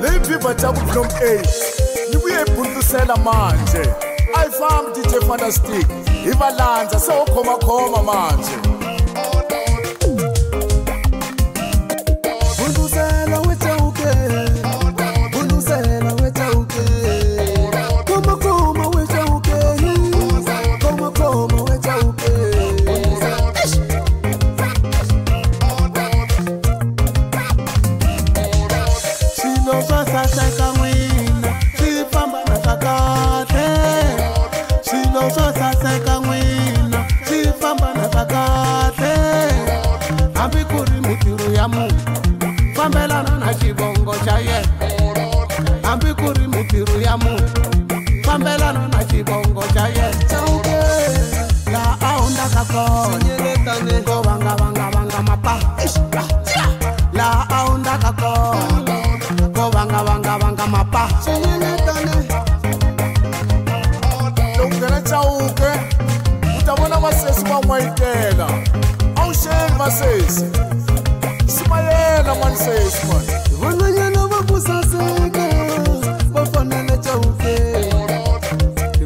Live Jabu Plum 8. Nibuye Bundusela manje. I found DJ Fantastic. Ivalanza so koma manje. Bundusela wetauke. Bundusela wetauke. Koma wetauke. Koma wetauke. Shino sasa wina. Sifamba na kakate. Shino sasa wina. Sifamba na kakate. Ambikuri mitiru ya Mungu. Fambelana na chibongo chaye. Ambikuri mitiru ya Mungu. Fambelana na chibongo chaye. Chauke la aunda kako. Sinyeletane go banga mapa. La aunda kako. Go banga mapa. Sinyeletane. Lungena chauke. Utabona masesi wa mwaitela. Ausheni masesi. Simayela man says man. Vananyana vakusaseka. Vafanele chauke.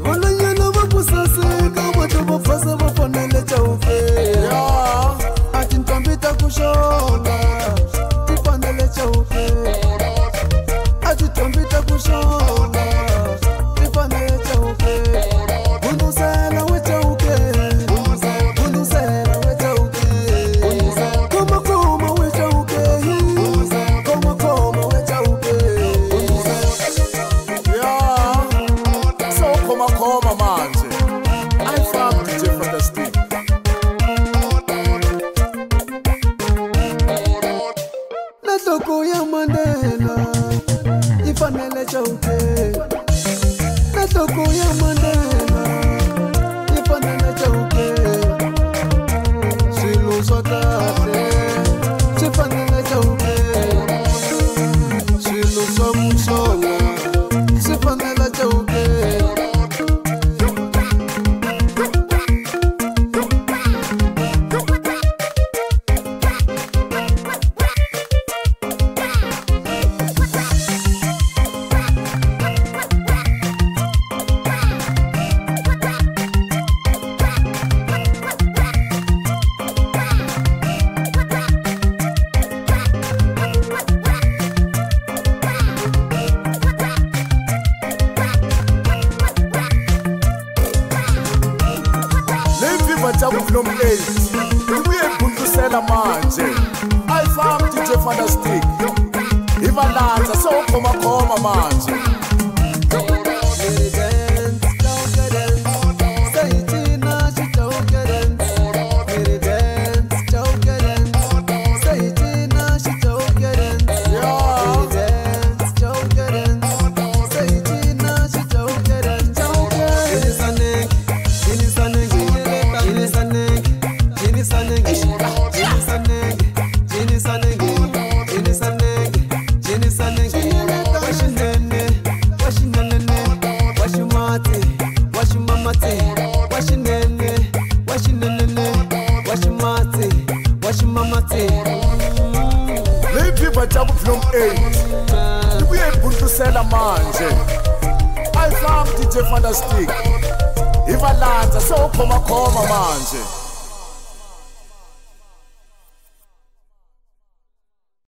Vananyana vakusaseka. Watu vafasa vafanele chauke. Yeah. Ati ntambita kushona. Tifanele chauke. Ati ntambita kushona. Tifanele chauke. Bundusela wetauke. Bundusela wetauke. Koma wetauke. Koma wetauke. Yeah. So koma manje. I found DJ Fantastic. Natoko ya Mandela. Ifanele chauke. Natoko ya Mandela. Ifanele chauke. Silu sotate. Sifanele chauke. Silu somusonga. Sifanele chauke. Live Jabu Plum 8. Nibuye Bundusela manje. I found DJ Fantastic. Ivalanza so koma manje. Live Jabu Plum 8. Nibuye Bundusela manje. I found DJ Fantastic. Ivalanza so koma manje.